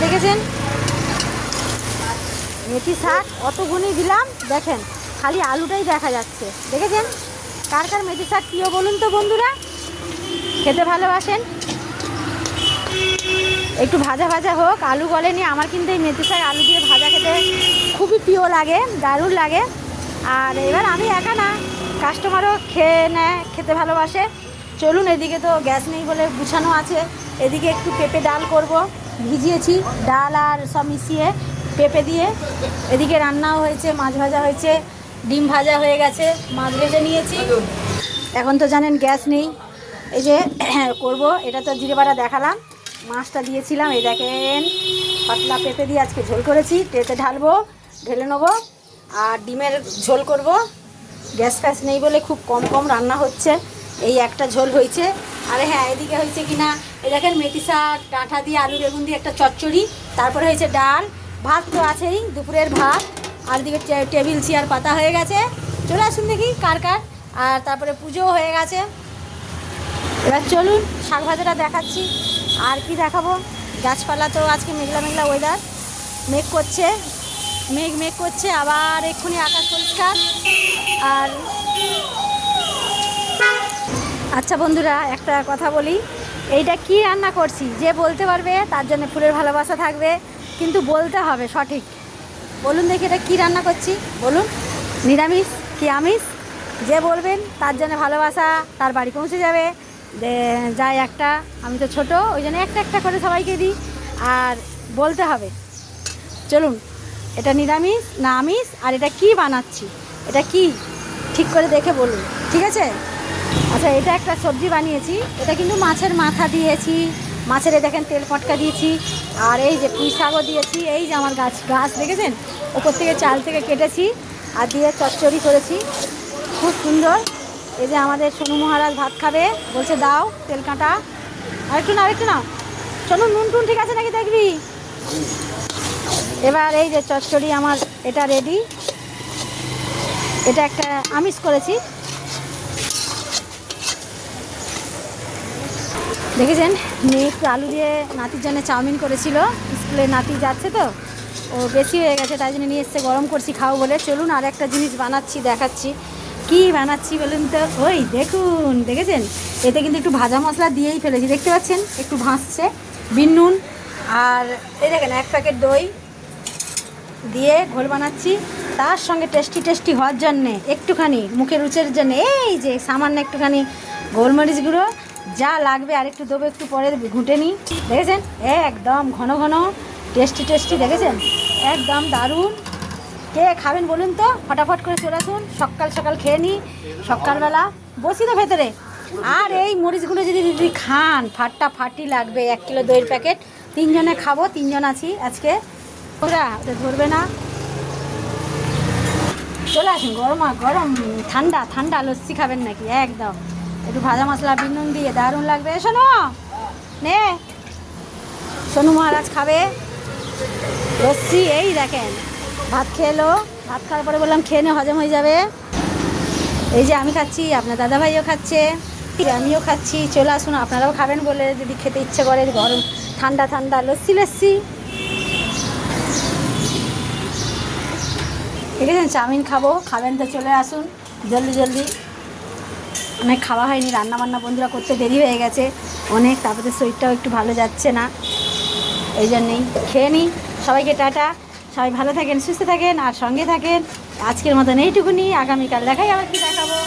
দেখেছেন মেথি শাক অতগুনি দিলাম, দেখেন খালি আলুটাই দেখা যাচ্ছে। দেখেছেন কার কার মেথি শাক প্রিয় বলুন তো বন্ধুরা, খেতে ভালোবাসেন? একটু ভাজা ভাজা হোক, আলু গলেনি। আমার কিন্তু এই মেথি শাক আলু দিয়ে ভাজা খেতে খুবই প্রিয় লাগে, দারুণ লাগে। আর এবার আমি একা না, কাস্টমারও খেয়ে নেয়, খেতে ভালোবাসে। চলুন, এদিকে তো গ্যাস নেই বলে গুছানো আছে। এদিকে একটু পেঁপে ডাল করব, ভিজিয়েছি ডাল আর সব মিশিয়ে পেঁপে দিয়ে। এদিকে রান্নাও হয়েছে, মাছ ভাজা হয়েছে, ডিম ভাজা হয়ে গেছে, মাছ ভেজে নিয়েছি। এখন তো জানেন গ্যাস নেই, এই যে করব। এটা তো জিরে বাটা দেখালাম, মাছটা দিয়েছিলাম। এই দেখেন পাতলা পেঁপে দিয়ে আজকে ঝোল করেছি, ট্রেতে ঢালবো, ঢেলে নেবো। আর ডিমের ঝোল করব। গ্যাস ফ্যাস নেই বলে খুব কম কম রান্না হচ্ছে, এই একটা ঝোল হয়েছে। আরে হ্যাঁ, এদিকে হয়েছে কি না, এই দেখেন মেথি শাক ডাঁটা দিয়ে আলু বেগুন দিয়ে একটা চচ্চড়ি, তারপরে হয়েছে ডাল, ভাত তো আছেই, দুপুরের ভাত। আর এদিকে টেবিল চেয়ার পাতা হয়ে গেছে। চলে আসুন দেখি কার কার। আর তারপরে পুজোও হয়ে গেছে। এবার চলুন শাক ভাজাটা দেখাচ্ছি। আর কি দেখাবো, গাছপালা তো আজকে মেঘলা মেঘলা ওয়েদার, মেঘ করছে, মেঘ করছে, আবার এক্ষুনি আকাশ পরিষ্কার। আর আচ্ছা বন্ধুরা, একটা কথা বলি, এইটা কি রান্না করছি যে বলতে পারবে তার জন্য ফুলের ভালোবাসা থাকবে, কিন্তু বলতে হবে সঠিক। বলুন দেখি এটা কি রান্না করছি, বলুন নিরামিষ কি আমিষ? যে বলবেন তার জন্য ভালোবাসা তার বাড়ি পৌঁছে যাবে। যাই একটা, আমি তো ছোট, ওই জন্য একটা একটা করে সবাইকে দিই। আর বলতে হবে। চলুন, এটা নিরামিষ না আমিষ, আর এটা কি বানাচ্ছি, এটা কি ঠিক করে দেখে বলুন, ঠিক আছে? আচ্ছা, এটা একটা সবজি বানিয়েছি, এটা কিন্তু মাছের মাথা দিয়েছি, মাছের এই দেখেন তেল পটকা দিয়েছি। আর এই যে পুঁই শাকও দিয়েছি, এই যে আমার গাছ দেখেছেন, ওপর থেকে চাল থেকে কেটেছি আর দিয়ে চচ্চড়ি করেছি, খুব সুন্দর। এই যে আমাদের সোনু মহারাজ ভাত খাবে, বলছে দাও তেল কাঁটা, আরেকটু না সোনু, নুন টুন ঠিক আছে নাকি দেখবি। এবার এই যে চচ্চড়ি আমার এটা রেডি। এটা একটা আমিষ করেছি, দেখেছেন। মেয়ে একটু আলু দিয়ে নাতির জন্য চাউমিন করেছিল, স্কুলে নাতি যাচ্ছে তো, ও বেশি হয়ে গেছে, তাই জন্য নিয়ে এসছে, গরম করছি খাও বলে। চলুন আর একটা জিনিস বানাচ্ছি, দেখাচ্ছি কি বানাচ্ছি বলুন তো। ওই দেখুন, দেখেছেন এতে কিন্তু একটু ভাজা মশলা দিয়েই ফেলেছি, দেখতে পাচ্ছেন একটু ভাসছে, বিন নুন। আর এই দেখেন এক প্যাকেট দই দিয়ে ঘোল বানাচ্ছি। তার সঙ্গে টেস্টি হওয়ার জন্যে একটুখানি মুখের রুচের জন্য এই যে সামান্য একটুখানি গোলমরিচ গুঁড়ো, যা লাগবে আর একটু দেবো, একটু পরে ঘুঁটে নিই। দেখেছেন একদম ঘন ঘন টেস্টি, দেখেছেন একদম দারুণ। কে খাবেন বলুন তো, ফটাফট করে চলে আসুন, সকাল খেয়ে নিই, সকালবেলা বসি তো ভেতরে। আর এই মরিচগুলো যদি খান ফাটি লাগবে। 1 কিলো দইয়ের প্যাকেট, 3 জনে খাবো, 3 জন আছি আজকে। ওরা ধরবে না, চলে আসুন। গরম ঠান্ডা লস্যি খাবেন নাকি, একদম একটু ভাজা মশলা বিন নুন দিয়ে দারুণ লাগবে। শোনো নে, সোনু মহারাজ খাবে লস্যি। এই দেখেন ভাত খেলো, ভাত খাওয়ার পরে বললাম খেয়ে নে, হজম হয়ে যাবে। এই যে আমি খাচ্ছি, আপনার দাদাভাইও খাচ্ছে, আমিও খাচ্ছি। চলে আসুন, আপনারাও খাবেন বলে যদি খেতে ইচ্ছে করে, গরম ঠান্ডা লস্যি। ঠিক আছে, চাউমিন খাবেন তো চলে আসুন জলদি। অনেক খাওয়া হয়নি, রান্নাবান্না বন্ধুরা করতে দেরি হয়ে গেছে অনেক, তারপরে শরীরটাও একটু ভালো যাচ্ছে না, এই জন্যেই খেয়ে নিই। সবাইকে টাটা, সবাই ভালো থাকেন, সুস্থ থাকেন আর সঙ্গে থাকেন। আজকের মতন এইটুকুনি, আগামীকাল দেখাই আবার কি দেখাবো।